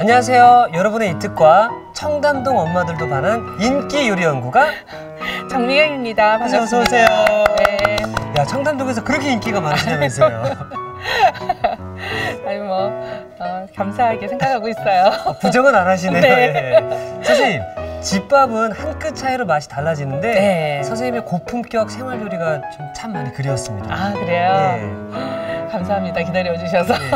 안녕하세요. 여러분의 이특과 청담동 엄마들도 반한 인기 요리 연구가 정미경입니다. 반갑습니다. 어서 오세요. 네. 야, 청담동에서 그렇게 인기가 많으시다면서요. 아니 감사하게 생각하고 있어요. 부정은 안 하시네요. 네. 네. 선생님, 집밥은 한 끗 차이로 맛이 달라지는데 네. 선생님의 고품격 생활 요리가 좀 참 많이 그리웠습니다. 아, 그래요? 네. 감사합니다. 기다려주셔서. 네.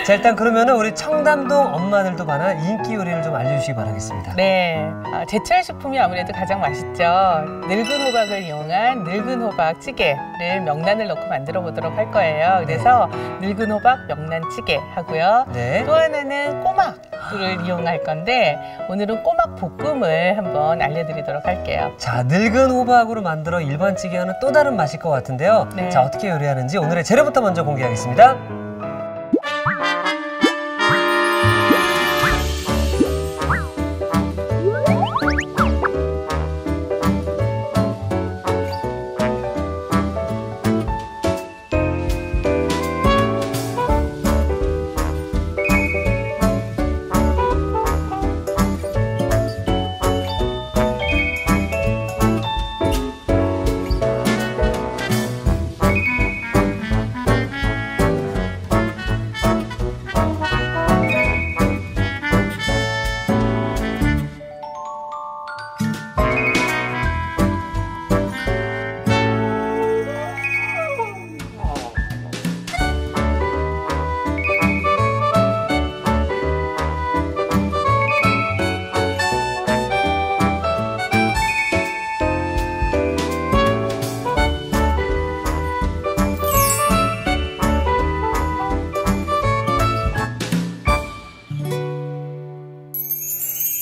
자, 일단 그러면은 우리 청담동 엄마들도 반한 인기 요리를 좀 알려주시기 바라겠습니다. 네. 제철 식품이 아무래도 가장 맛있죠. 늙은 호박을 이용한 늙은 호박 찌개를 명란을 넣고 만들어 보도록 할 거예요. 그래서 늙은 호박 명란찌개 하고요. 네. 또 하나는 꼬막을 이용할 건데 오늘은 꼬막 볶음을 한번 알려드리도록 할게요. 자, 늙은 호박으로 만들어 일반 찌개와는 또 다른 맛일 것 같은데요. 네. 자, 어떻게 요리하는지 오늘의 재료부터 먼저 공개하겠습니다.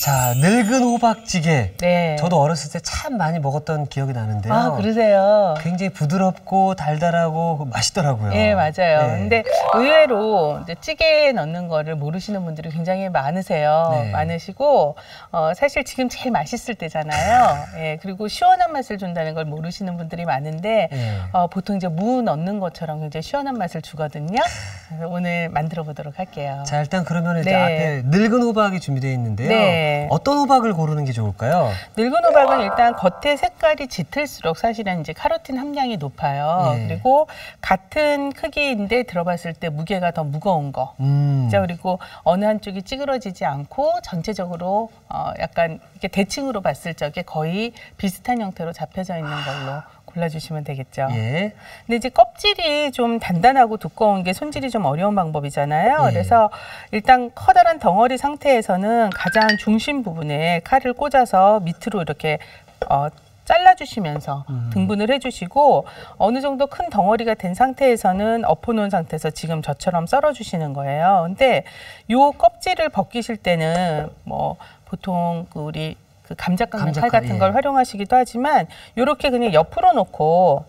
자, 늙은 호박찌개. 네. 저도 어렸을 때 참 많이 먹었던 기억이 나는데요. 아, 그러세요? 굉장히 부드럽고 달달하고 맛있더라고요. 예, 맞아요. 네. 근데 의외로 이제 찌개에 넣는 거를 모르시는 분들이 굉장히 많으세요. 네. 많으시고, 사실 지금 제일 맛있을 때잖아요. 예, 그리고 시원한 맛을 준다는 걸 모르시는 분들이 많은데, 네. 보통 이제 무 넣는 것처럼 굉장히 시원한 맛을 주거든요. 그래서 오늘 만들어 보도록 할게요. 자, 일단 그러면 이제 네. 앞에 늙은 호박이 준비되어 있는데요. 네. 어떤 호박을 고르는 게 좋을까요? 늙은 호박은 일단 겉에 색깔이 짙을수록 사실은 이제 카로틴 함량이 높아요. 네. 그리고 같은 크기인데 들어봤을 때 무게가 더 무거운 거. 자, 그리고 어느 한쪽이 찌그러지지 않고 전체적으로 약간 이렇게 대칭으로 봤을 적에 거의 비슷한 형태로 잡혀져 있는 걸로 골라주시면 되겠죠. 예. 근데 이제 껍질이 좀 단단하고 두꺼운 게 손질이 좀 어려운 방법이잖아요. 예. 그래서 일단 커다란 덩어리 상태에서는 가장 중심 부분에 칼을 꽂아서 밑으로 이렇게 잘라주시면서 등분을 해주시고 어느 정도 큰 덩어리가 된 상태에서는 엎어놓은 상태에서 지금 저처럼 썰어주시는 거예요. 근데 요 껍질을 벗기실 때는 뭐 보통 우리 감자 깎는 칼 같은 걸 활용하시기도 하지만 이렇게 그냥 옆으로 놓고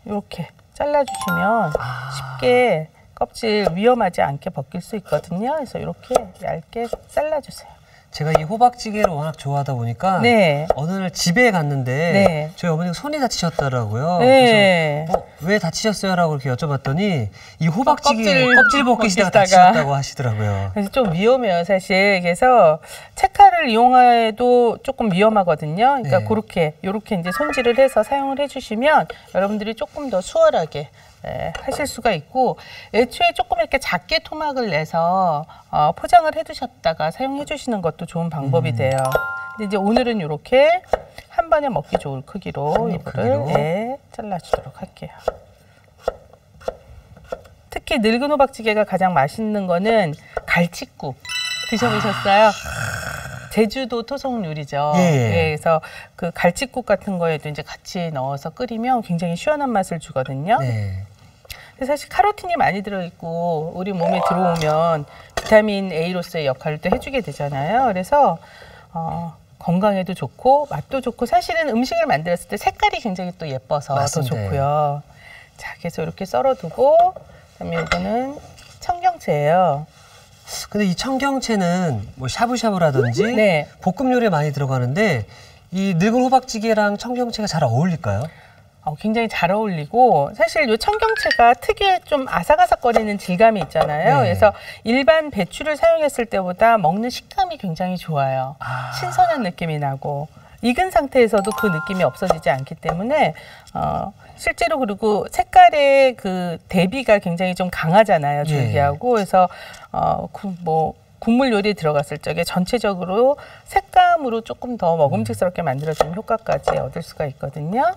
이렇게 잘라주시면 쉽게 껍질 위험하지 않게 벗길 수 있거든요. 그래서 이렇게 얇게 잘라주세요. 제가 이 호박찌개를 워낙 좋아하다 보니까 네. 어느 날 집에 갔는데 네. 저희 어머니가 손이 다치셨더라고요. 네. 그래서 왜 다치셨어요? 라고 이렇게 여쭤봤더니 이 호박찌개 껍질 껍질 벗기시다가 다치셨다고 하시더라고요. 그래서 좀 위험해요, 사실. 그래서 채칼을 이용해도 조금 위험하거든요. 그러니까 네. 그렇게 이렇게 이제 손질을 해서 사용을 해주시면 여러분들이 조금 더 수월하게 하실 수가 있고 애초에 조금 이렇게 작게 토막을 내서 포장을 해두셨다가 사용해 주시는 것도 좋은 방법이 돼요. 근데 이제 오늘은 이렇게 한 번에 먹기 좋을 크기로 이거를 잘라주도록 할게요. 특히 늙은 호박찌개가 가장 맛있는 거는 갈치국 드셔보셨어요? 제주도 토속 요리죠. 예. 그래서 그 갈치국 같은 거에도 이제 같이 넣어서 끓이면 굉장히 시원한 맛을 주거든요. 네. 근데 사실 카로틴이 많이 들어있고 우리 몸에 들어오면 비타민 A로서의 역할을 또 해주게 되잖아요. 그래서 건강에도 좋고 맛도 좋고 사실은 음식을 만들었을 때 색깔이 굉장히 또 예뻐서 맞습니다. 더 좋고요. 자, 그래서 이렇게 썰어두고 그다음에 이거는 청경채예요. 근데 이 청경채는 뭐 샤브샤브라든지 네. 볶음 요리에 많이 들어가는데 이 늙은 호박찌개랑 청경채가 잘 어울릴까요? 굉장히 잘 어울리고 사실 이 청경채가 특유의 좀 아삭아삭거리는 질감이 있잖아요. 네. 그래서 일반 배추를 사용했을 때보다 먹는 식감이 굉장히 좋아요. 신선한 느낌이 나고 익은 상태에서도 그 느낌이 없어지지 않기 때문에 실제로 그리고 색깔의 그 대비가 굉장히 좀 강하잖아요. 줄기하고 그래서 국물 요리에 들어갔을 적에 전체적으로 색감으로 조금 더 먹음직스럽게 만들어주는 효과까지 얻을 수가 있거든요.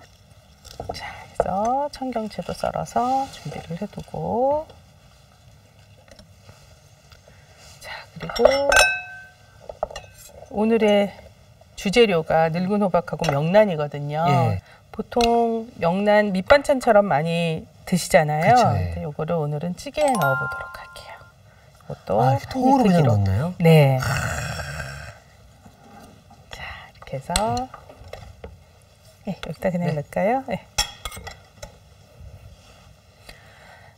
자, 그래서 청경채도 썰어서 준비를 해두고, 자, 그리고 오늘의 주재료가 늙은 호박하고 명란이거든요. 예. 보통 명란 밑반찬처럼 많이 드시잖아요. 그쵸, 예. 근데 요거를 오늘은 찌개에 넣어보도록 할게요. 이것도 이렇게 통으로 그냥 넣나요? 네. 자, 이렇게 해서 여기다 그냥 넣을까요? 네.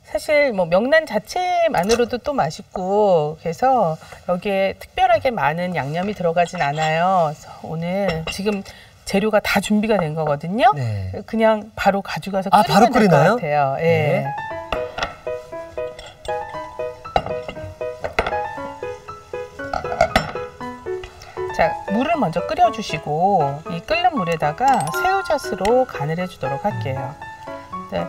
사실 뭐 명란 자체만으로도 또 맛있고 그래서 여기에 특별하게 많은 양념이 들어가진 않아요. 그래서 오늘 지금 재료가 다 준비가 된 거거든요. 네. 그냥 바로 가져가서 바로 끓이면 될 것 끓이나요? 같아요. 예. 네. 자, 물을 먼저 끓여주시고 이 끓는 물에다가 새우젓으로 간을 해주도록 할게요. 네,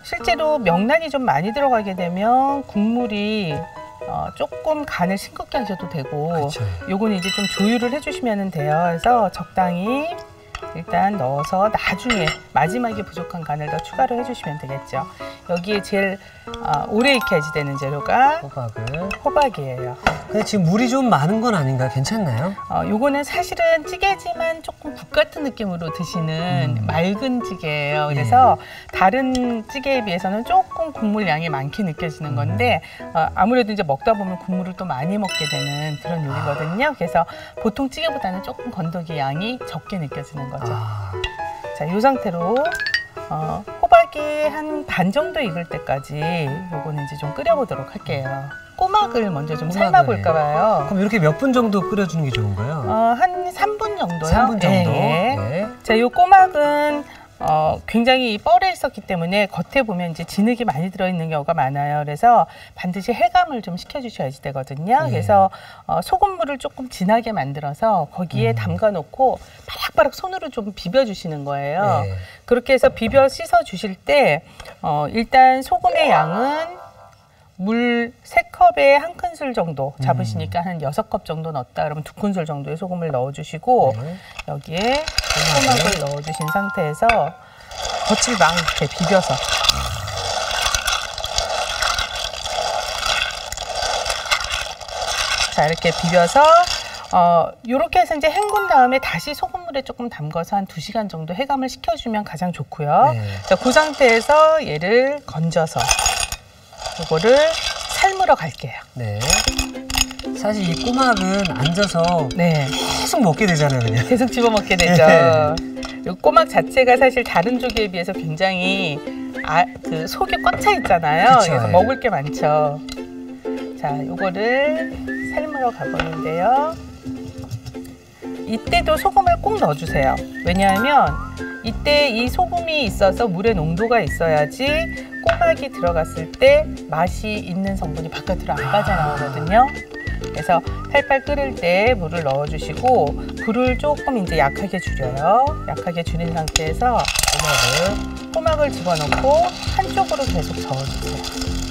실제로 명란이 좀 많이 들어가게 되면 국물이 조금 간을 싱겁게 하셔도 되고 그쵸. 요거는 이제 좀 조율을 해주시면 돼요. 그래서 적당히 일단 넣어서 나중에 마지막에 부족한 간을 더 추가로 해주시면 되겠죠. 여기에 제일 오래 익혀야지 되는 재료가 호박이에요. 근데 지금 물이 좀 많은 건 아닌가요? 괜찮나요? 요거는 사실은 찌개지만 조금 국 같은 느낌으로 드시는 맑은 찌개예요. 그래서 다른 찌개에 비해서는 조금 국물 양이 많게 느껴지는 건데 아무래도 이제 먹다 보면 국물을 또 많이 먹게 되는 그런 요리거든요. 그래서 보통 찌개보다는 조금 건더기 양이 적게 느껴지는 거죠. 자, 이 상태로 호박이 한 반 정도 익을 때까지 요거는 이제 좀 끓여보도록 할게요. 꼬막을 먼저 좀 삶아볼까 봐요. 그럼 이렇게 몇 분 정도 끓여주는 게 좋은가요? 한 3분 정도요. 3분 정도? 네. 네. 자, 요 꼬막은 굉장히 뻘에 있었기 때문에 겉에 보면 이제 진흙이 많이 들어있는 경우가 많아요. 그래서 반드시 해감을 좀 시켜주셔야지 되거든요. 예. 그래서 소금물을 조금 진하게 만들어서 거기에 담가놓고 바락바락 손으로 좀 비벼주시는 거예요. 예. 그렇게 해서 비벼 씻어 주실 때 일단 소금의 양은 물 3컵에 1큰술 정도 잡으시니까 한 6컵 정도 넣었다 그러면 2큰술 정도의 소금을 넣어주시고 여기에 꼬막을 넣어주신 상태에서 겉을 막 이렇게 비벼서 자, 이렇게 비벼서 요렇게 해서 이제 헹군 다음에 다시 소금물에 조금 담가서 한 2시간 정도 해감을 시켜주면 가장 좋고요. 네. 자, 그 상태에서 얘를 건져서 요거를 삶으러 갈게요. 네. 사실 이 꼬막은 앉아서 네. 계속 먹게 되잖아요, 그냥. 계속 집어먹게 되죠. 요 꼬막 자체가 사실 다른 조개에 비해서 굉장히 그 속이 꽉 차 있잖아요. 그쵸, 그래서 예. 먹을 게 많죠. 자, 요거를 삶으러 가보는데요. 이때도 소금을 꼭 넣어주세요. 왜냐하면 이때 이 소금이 있어서 물의 농도가 있어야지 꼬막이 들어갔을 때 맛이 있는 성분이 바깥으로 안 빠져나오거든요. 그래서 팔팔 끓을 때 물을 넣어주시고 불을 조금 이제 약하게 줄여요. 약하게 줄인 상태에서 꼬막을 집어넣고 한쪽으로 계속 저어주세요.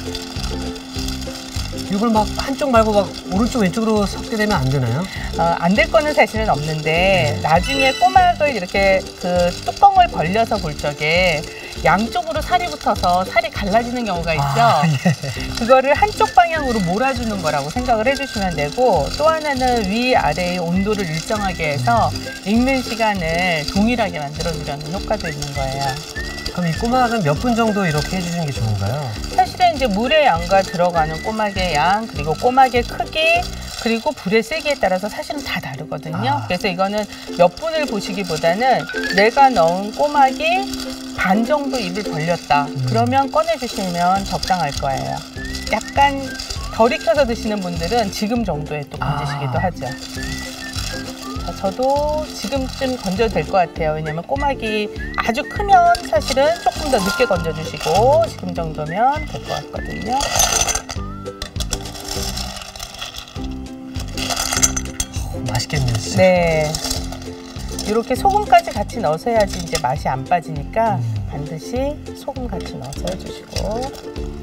이걸 막 한쪽 말고 막 오른쪽 왼쪽으로 섞게 되면 안 되나요? 안 될 거는 사실은 없는데 나중에 꼬막을 이렇게 그 뚜껑을 벌려서 볼 적에 양쪽으로 살이 붙어서 살이 갈라지는 경우가 있죠. 그거를 한쪽 방향으로 몰아주는 거라고 생각을 해주시면 되고 또 하나는 위아래의 온도를 일정하게 해서 익는 시간을 동일하게 만들어주려는 효과도 있는 거예요. 그럼 이 꼬막은 몇 분 정도 이렇게 해주는 게 좋은가요? 사실은 이제 물의 양과 들어가는 꼬막의 양 그리고 꼬막의 크기 그리고 불의 세기에 따라서 사실은 다 다르거든요. 그래서 이거는 몇 분을 보시기보다는 내가 넣은 꼬막이 반 정도 입을 벌렸다. 그러면 꺼내주시면 적당할 거예요. 약간 덜 익혀서 드시는 분들은 지금 정도에 또 건지시기도 하죠. 자, 저도 지금쯤 건져도 될 것 같아요. 왜냐면 꼬막이 아주 크면 사실은 조금 더 늦게 건져주시고 지금 정도면 될 것 같거든요. 맛있겠네요, 진짜. 네. 이렇게 소금까지 같이 넣어서 해야지 이제 맛이 안 빠지니까 반드시 소금 같이 넣어서 해주시고.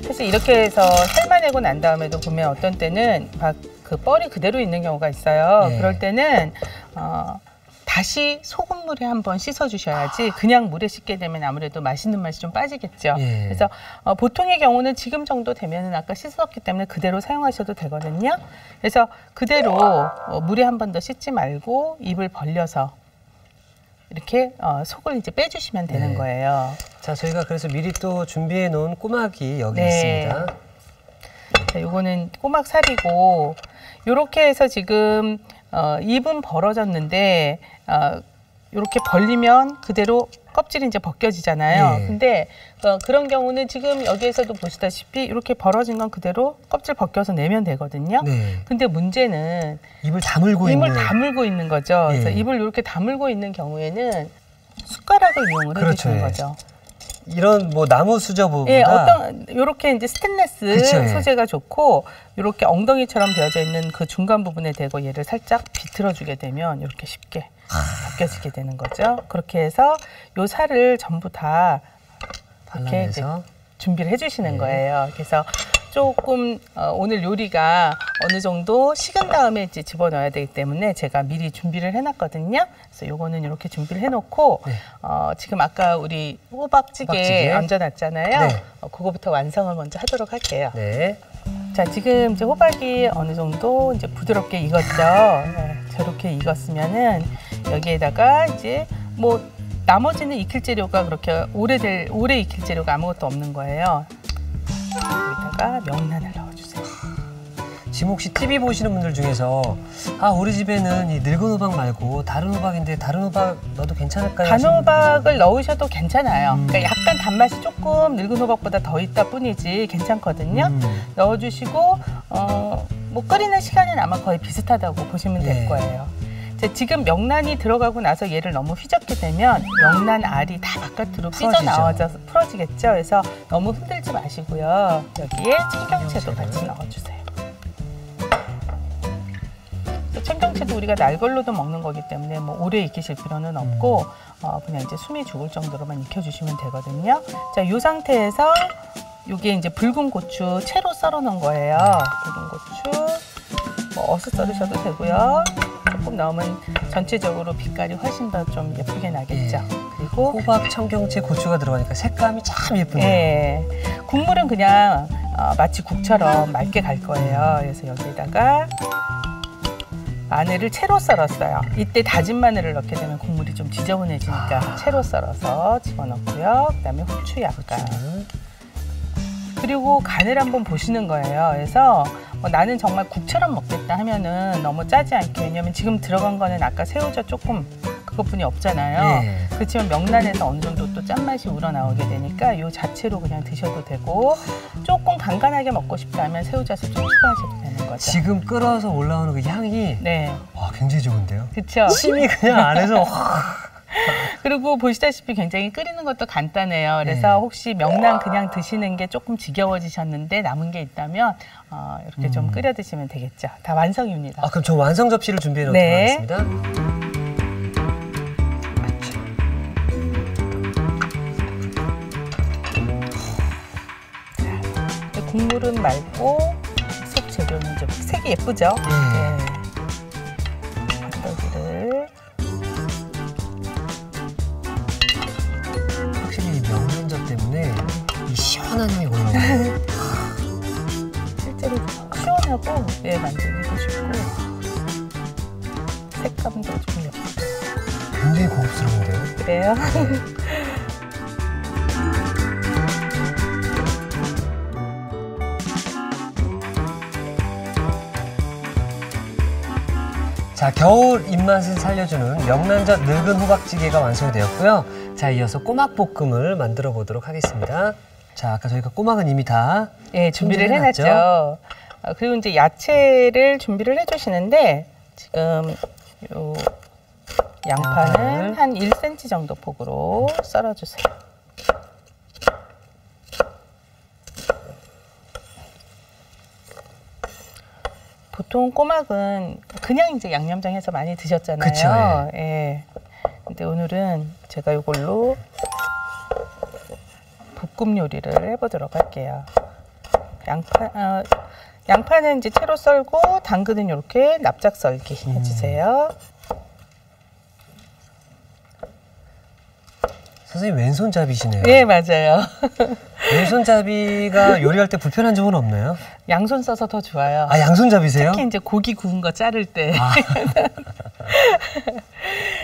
사실 이렇게 해서 삶아내고 난 다음에도 보면 어떤 때는 막 그 뻘이 그대로 있는 경우가 있어요. 네. 그럴 때는 다시 소금물에 한번 씻어주셔야지 그냥 물에 씻게 되면 아무래도 맛있는 맛이 좀 빠지겠죠. 예. 그래서 보통의 경우는 지금 정도 되면은 아까 씻었기 때문에 그대로 사용하셔도 되거든요. 그래서 그대로 물에 한 번 더 씻지 말고 입을 벌려서 이렇게 속을 이제 빼주시면 되는 네. 거예요. 자, 저희가 그래서 미리 또 준비해 놓은 꼬막이 여기 네. 있습니다. 자, 요거는 꼬막 살이고 요렇게 해서 지금 입은 벌어졌는데 이렇게 벌리면 그대로 껍질이 이제 벗겨지잖아요. 예. 근데 그런 경우는 지금 여기에서도 보시다시피 이렇게 벌어진 건 그대로 껍질 벗겨서 내면 되거든요. 네. 근데 문제는 입을 다물고 입을 있는. 다물고 있는 거죠. 예. 그래서 입을 이렇게 다물고 있는 경우에는 숟가락을 이용을 그렇죠, 해주시는 예. 거죠. 이런 뭐 나무 수저보다 예, 어떤 요렇게 이제 스테인레스 그쵸, 예. 소재가 좋고 요렇게 엉덩이처럼 되어져 있는 그 중간 부분에 대고 얘를 살짝 비틀어 주게 되면 이렇게 쉽게 벗겨지게 되는 거죠. 그렇게 해서 요 살을 전부 다 이렇게 이제 발라내서. 준비를 해주시는 네. 거예요. 그래서 조금 오늘 요리가 어느 정도 식은 다음에 이제 집어넣어야 되기 때문에 제가 미리 준비를 해놨거든요. 그래서 요거는 이렇게 준비를 해놓고 네. 지금 아까 우리 호박찌개 호박찌개. 얹어놨잖아요. 네. 그거부터 완성을 먼저 하도록 할게요. 네. 자, 지금 이제 호박이 어느 정도 이제 부드럽게 익었죠. 네, 저렇게 익었으면은 여기에다가 이제 뭐 나머지는 익힐 재료가 그렇게 오래 익힐 재료가 아무것도 없는 거예요. 여기다가 명란을 넣어주세요. 지금 혹시 TV 보시는 분들 중에서 우리 집에는 이 늙은 호박 말고 다른 호박인데 다른 호박 넣어도 괜찮을까요? 하시는 단호박을 넣으셔도 괜찮아요. 그러니까 약간 단맛이 조금 늙은 호박보다 더 있다 뿐이지 괜찮거든요. 넣어주시고 뭐 끓이는 시간은 아마 거의 비슷하다고 보시면 될 네. 거예요. 지금 명란이 들어가고 나서 얘를 너무 휘젓게 되면 명란 알이 다 바깥으로 삐져나와서 풀어지겠죠. 그래서 너무 흔들지 마시고요. 여기에 청경채도 같이 넣어주세요. 청경채도 우리가 날걸로도 먹는 거기 때문에 뭐 오래 익히실 필요는 없고 그냥 이제 숨이 죽을 정도로만 익혀주시면 되거든요. 자, 이 상태에서 이게 이제 붉은 고추 채로 썰어 놓은 거예요. 붉은 고추 뭐 어슷 썰으셔도 되고요. 조금 넣으면 전체적으로 빛깔이 훨씬 더 좀 예쁘게 나겠죠. 예. 그리고 호박, 청경채, 고추가 들어가니까 색감이 참 예쁘네요. 예, 국물은 그냥 마치 국처럼 맑게 갈 거예요. 그래서 여기에다가 마늘을 채로 썰었어요. 이때 다진 마늘을 넣게 되면 국물이 좀 지저분해지니까 채로 썰어서 집어넣고요. 그다음에 후추 약간. 그리고 간을 한번 보시는 거예요. 그래서 나는 정말 국처럼 먹겠다 하면은 너무 짜지 않게, 왜냐면 지금 들어간 거는 아까 새우젓 조금 그것뿐이 없잖아요. 예. 그렇지만 명란에서 어느 정도 또 짠맛이 우러나오게 되니까 이 자체로 그냥 드셔도 되고, 조금 간간하게 먹고 싶다 하면 새우젓을 좀 추가하셔도 되는 거죠. 지금 끓어서 올라오는 그 향이 네, 굉장히 좋은데요? 그렇죠. 침이 그냥 안에서 그리고 보시다시피 굉장히 끓이는 것도 간단해요. 그래서 네. 혹시 명란 그냥 드시는 게 조금 지겨워지셨는데 남은 게 있다면 이렇게 좀 끓여 드시면 되겠죠. 다 완성입니다. 그럼 저 완성 접시를 준비해 놓도록 네. 하겠습니다. 국물은 맑고 속 재료는 좀 색이 예쁘죠? 예. 닭고기를 확실히 이 명란젓 때문에 이 시원한 향이 올라오네요. 실제로 시원하고 만들기도 쉽고 색감도 좀 예쁘고. 굉장히 고급스러운데요? 그래요? 자, 겨울 입맛을 살려주는 명란젓 늙은 호박찌개가 완성이 되었고요. 자, 이어서 꼬막볶음을 만들어 보도록 하겠습니다. 자, 아까 저희가 꼬막은 이미 다 준비를 해놨죠. 그리고 이제 야채를 준비를 해주시는데 지금 요 양파는 한 1cm 정도 폭으로 썰어주세요. 보통 꼬막은 그냥 이제 양념장에서 많이 드셨잖아요. 그쵸, 예. 근데 오늘은 제가 이걸로 볶음 요리를 해보도록 할게요. 양파는 이제 채로 썰고 당근은 이렇게 납작 썰기 해주세요. 선생님 왼손잡이시네요. 네, 맞아요. 왼손잡이가 요리할 때 불편한 점은 없나요? 양손 써서 더 좋아요. 아, 양손잡이세요? 특히 이제 고기 구운 거 자를 때. 아.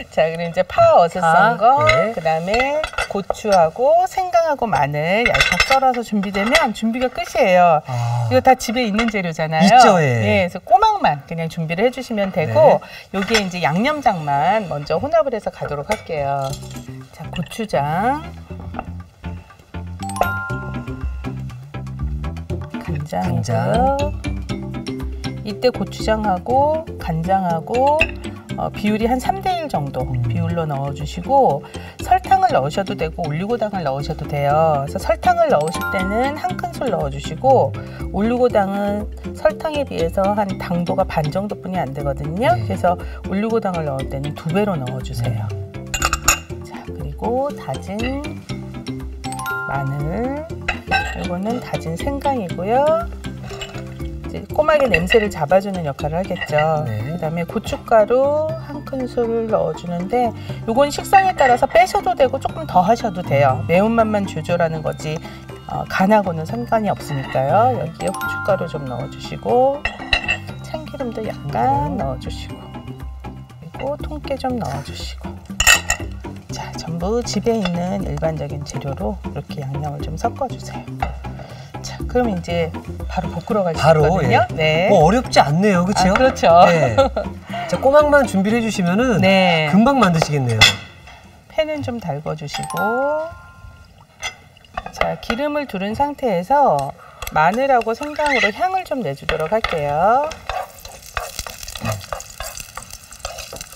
자, 그리고 이제 파 어슷 썬 거, 예. 그다음에 고추하고 생강하고 마늘 얇게 썰어서 준비되면 준비가 끝이에요. 아. 이거 다 집에 있는 재료잖아요. 있죠, 예. 네, 그래서 꼬막만 그냥 준비를 해주시면 되고, 여기에 이제 양념장만 먼저 혼합을 해서 가도록 할게요. 자, 고추장, 간장이고요. 이때 고추장하고 간장하고 비율이 한 3대1 정도 비율로 넣어주시고, 설탕을 넣으셔도 되고 올리고당을 넣으셔도 돼요. 그래서 설탕을 넣으실 때는 한 큰술 넣어주시고, 올리고당은 설탕에 비해서 한 당도가 반 정도뿐이 안 되거든요. 그래서 올리고당을 넣을 때는 2배로 넣어주세요. 자, 그리고 다진 마늘, 이거는 다진 생강이고요. 꼬막의 냄새를 잡아주는 역할을 하겠죠. 그다음에 고춧가루 한 큰술 넣어주는데, 요건 식성에 따라서 빼셔도 되고 조금 더 하셔도 돼요. 매운맛만 조절하는 거지 간하고는 상관이 없으니까요. 여기에 고춧가루 좀 넣어주시고, 참기름도 약간 넣어주시고, 그리고 통깨 좀 넣어주시고. 자, 전부 집에 있는 일반적인 재료로 이렇게 양념을 좀 섞어주세요. 자, 그럼 이제 바로 볶으러 갈 수 있거든요. 예. 네. 뭐 어렵지 않네요, 그렇죠? 그렇죠. 네. 자, 꼬막만 준비를 해주시면은 네. 금방 만드시겠네요. 팬은 좀 달궈주시고, 자, 기름을 두른 상태에서 마늘하고 생강으로 향을 좀 내주도록 할게요.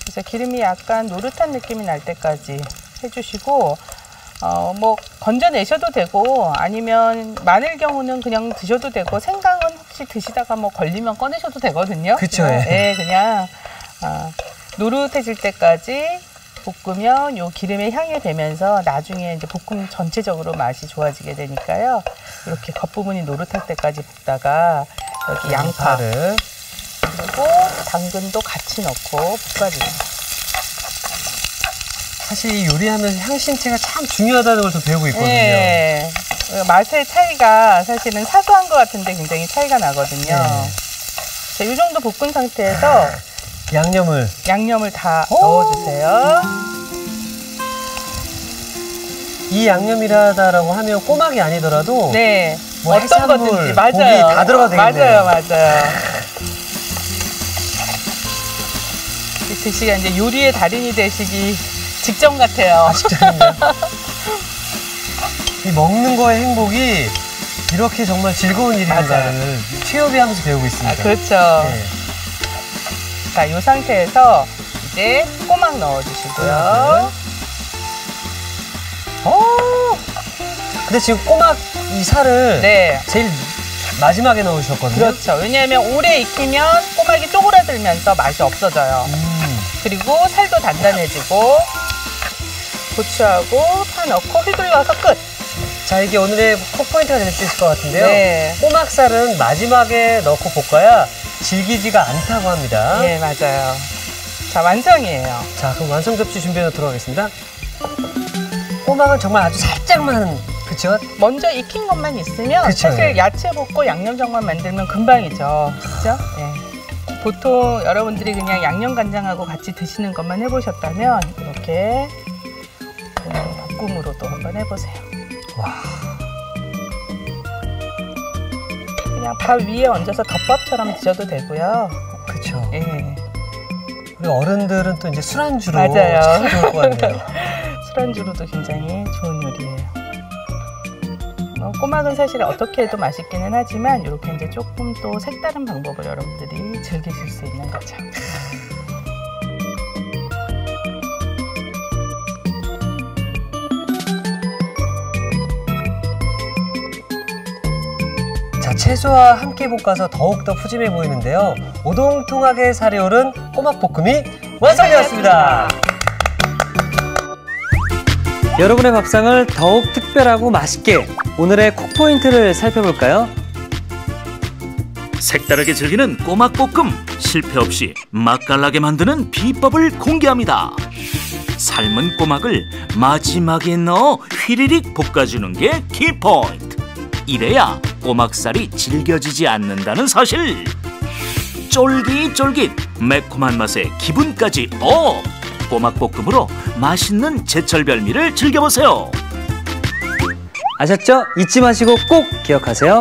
그래서 기름이 약간 노릇한 느낌이 날 때까지 해주시고, 뭐 건져내셔도 되고, 아니면 마늘 경우는 그냥 드셔도 되고, 생강은 혹시 드시다가 뭐 걸리면 꺼내셔도 되거든요. 그쵸, 네, 그냥 노릇해질 때까지 볶으면 요 기름의 향이 배면서 나중에 이제 볶음 전체적으로 맛이 좋아지게 되니까요. 이렇게 겉부분이 노릇할 때까지 볶다가 여기 양파를 그리고 당근도 같이 넣고 볶아주세요. 사실 이 요리하면서 향신채가 참 중요하다는 걸 좀 배우고 있거든요. 네. 맛의 차이가 사실은 사소한 것 같은데 굉장히 차이가 나거든요. 자, 이 정도 볶은 상태에서 양념을 다 넣어주세요. 이 양념이라다라고 하면 꼬막이 아니더라도 네. 뭐 어떤 해산물, 거든지 맞아요. 고기 다 들어가 되겠네요. 맞아요. 드시가 이제 요리의 달인이 되시기 직전 같아요. 직전이네요. 이 먹는 거의 행복이 이렇게 정말 즐거운 일인가를 취업해하면서 배우고 있습니다. 그렇죠. 네. 자, 이 상태에서 이제 꼬막 넣어주시고요. 근데 지금 꼬막 이 살을 네. 제일 마지막에 넣으셨거든요. 그렇죠. 왜냐하면 오래 익히면 꼬막이 쪼그라들면서 맛이 없어져요. 그리고 살도 단단해지고, 고추하고 파 넣고 휘둘러서 끝. 자, 이게 오늘의 콕포인트가 될 수 있을 것 같은데요. 네. 꼬막살은 마지막에 넣고 볶아야 질기지가 않다고 합니다. 네, 맞아요. 자, 완성이에요. 자, 그럼 완성 접시 준비해 놓도록 하겠습니다. 꼬막은 정말 아주 살짝만, 그쵸? 먼저 익힌 것만 있으면 그쵸, 사실 야채 볶고 양념장만 만들면 금방이죠. 그죠? 네. 보통 여러분들이 그냥 양념 간장하고 같이 드시는 것만 해보셨다면 이렇게 볶음으로도 한번 해보세요. 와. 그냥 밥 위에 얹어서 덮밥처럼 드셔도 되고요. 그쵸. 예. 우리 어른들은 또 이제 술안주로 맞아요. 참 좋을 것 같네요. 술안주로도 굉장히 좋은 요리예요. 꼬막은 사실 어떻게 해도 맛있기는 하지만 이렇게 이제 조금 또 색다른 방법을 여러분들이 즐기실 수 있는 거죠. 채소와 함께 볶아서 더욱더 푸짐해 보이는데요. 오동통하게 살이 오른 꼬막볶음이 완성되었습니다. 여러분의 밥상을 더욱 특별하고 맛있게 오늘의 쿡포인트를 살펴볼까요? 색다르게 즐기는 꼬막볶음, 실패 없이 맛깔나게 만드는 비법을 공개합니다. 삶은 꼬막을 마지막에 넣어 휘리릭 볶아주는 게 키포인트. 이래야 꼬막살이 질겨지지 않는다는 사실. 쫄깃쫄깃 매콤한 맛에 기분까지 업! 꼬막볶음으로 맛있는 제철 별미를 즐겨보세요. 아셨죠? 잊지 마시고 꼭 기억하세요.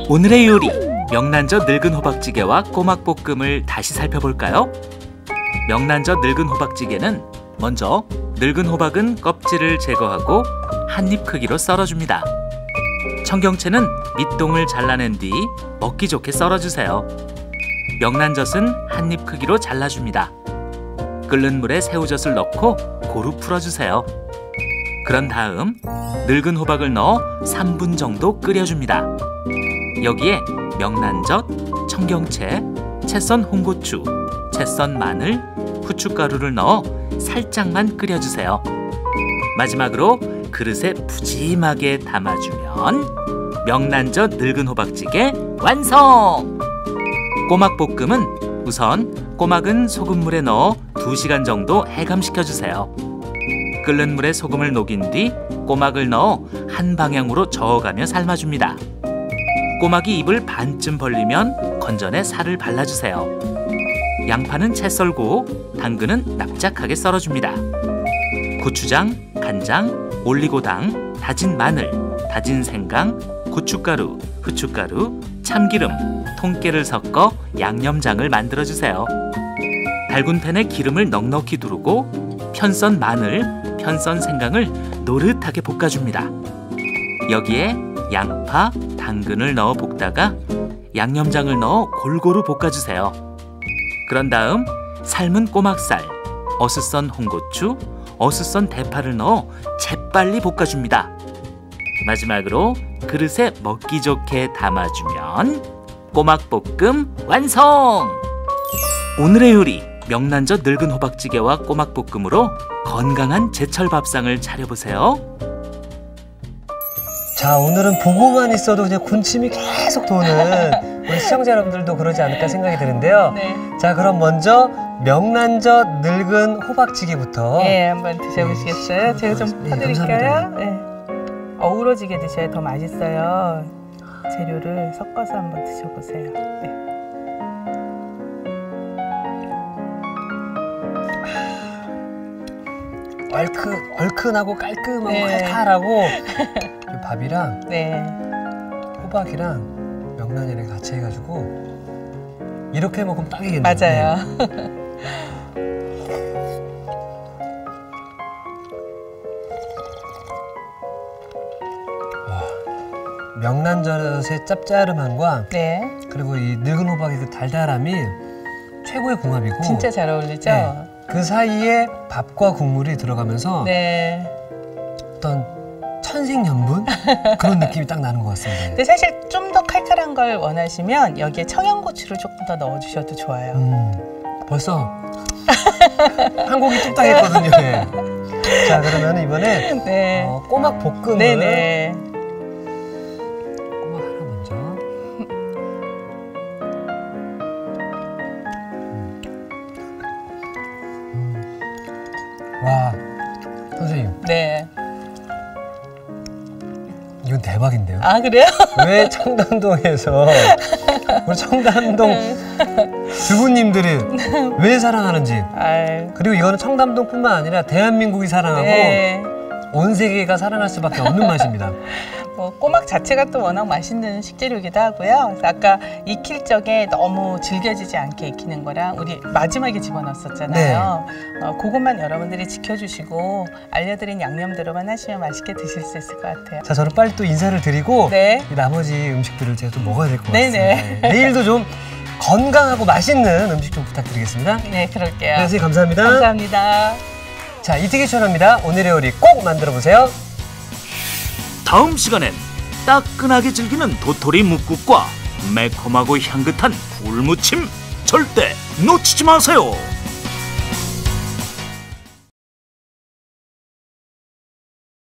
오늘의 요리, 명란젓 늙은 호박찌개와 꼬막볶음을 다시 살펴볼까요? 명란젓 늙은 호박찌개는 먼저 늙은 호박은 껍질을 제거하고 한 입 크기로 썰어줍니다. 청경채는 밑동을 잘라낸 뒤 먹기 좋게 썰어주세요. 명란젓은 한 입 크기로 잘라줍니다. 끓는 물에 새우젓을 넣고 고루 풀어주세요. 그런 다음 늙은 호박을 넣어 3분 정도 끓여줍니다. 여기에 명란젓, 청경채, 채 썬 홍고추, 채 썬 마늘, 후춧가루를 넣어 살짝만 끓여주세요. 마지막으로 그릇에 푸짐하게 담아주면 명란젓 늙은 호박찌개 완성! 꼬막볶음은 우선 꼬막은 소금물에 넣어 2시간 정도 해감시켜주세요. 끓는 물에 소금을 녹인 뒤 꼬막을 넣어 한 방향으로 저어가며 삶아줍니다. 꼬막이 입을 반쯤 벌리면 건전에 살을 발라주세요. 양파는 채 썰고 당근은 납작하게 썰어줍니다. 고추장, 간장, 올리고당, 다진 마늘, 다진 생강, 고춧가루, 후춧가루, 참기름, 통깨를 섞어 양념장을 만들어주세요. 달군 팬에 기름을 넉넉히 두르고 편썬 마늘, 편썬 생강을 노릇하게 볶아줍니다. 여기에 양파, 당근을 넣어 볶다가 양념장을 넣어 골고루 볶아주세요. 그런 다음 삶은 꼬막살, 어슷썬 홍고추, 어슷썬 대파를 넣어 재빨리 볶아줍니다. 마지막으로 그릇에 먹기 좋게 담아주면 꼬막볶음 완성! 오늘의 요리, 명란젓 늙은 호박찌개와 꼬막볶음으로 건강한 제철 밥상을 차려보세요. 자, 오늘은 보고만 있어도 그냥 군침이 계속 도는 우리 시청자 여러분들도 그러지 않을까 생각이 드는데요. 네. 자, 그럼 먼저 명란젓 늙은 호박찌개부터. 네, 한번 드셔보시겠어요? 제가 좀 네, 퍼드릴까요? 감사합니다. 네. 어우러지게 드셔야 더 맛있어요. 재료를 섞어서 한번 드셔보세요. 네. 얼큰하고 깔끔하고 네. 칼칼하고 이 밥이랑 네. 호박이랑 명란이랑 같이 해가지고 이렇게 먹으면 딱이겠네요. 맞아요. 명란젓의 짭짤함과 네. 그리고 이 늙은 호박의 그 달달함이 최고의 궁합이고 진짜 잘 어울리죠? 네. 그 사이에 밥과 국물이 들어가면서 네. 어떤 천생연분 그런 느낌이 딱 나는 것 같습니다. 근데 사실 좀 더 칼칼한 걸 원하시면 여기에 청양고추를 조금 더 넣어주셔도 좋아요. 벌써 한 곡이 뚝딱했거든요. 네. 자, 그러면 이번에 네. 꼬막 볶음을 네네. 꼬막 하나 먼저. 와, 선생님, 네. 이건 대박인데요. 아, 그래요? 왜 청담동에서 우리 청담동 주부님들이 왜 사랑하는지, 아유. 그리고 이거는 청담동뿐만 아니라 대한민국이 사랑하고 네. 온 세계가 사랑할 수밖에 없는 맛입니다. 뭐 꼬막 자체가 또 워낙 맛있는 식재료이기도 하고요. 그래서 아까 익힐 적에 너무 질겨지지 않게 익히는 거랑 우리 마지막에 집어넣었었잖아요. 그것만 여러분들이 지켜주시고 알려드린 양념대로만 하시면 맛있게 드실 수 있을 것 같아요. 자, 저는 빨리 또 인사를 드리고 네. 이 나머지 음식들을 제가 좀 먹어야 될 것 네네. 같습니다. 내일도 좀 건강하고 맛있는 음식 좀 부탁드리겠습니다. 네, 그럴게요. 네, 선생님 감사합니다. 감사합니다. 자, 이티기 쇼입니다. 오늘의 요리 꼭 만들어 보세요. 다음 시간엔 따끈하게 즐기는 도토리 묵국과 매콤하고 향긋한 굴무침 절대 놓치지 마세요.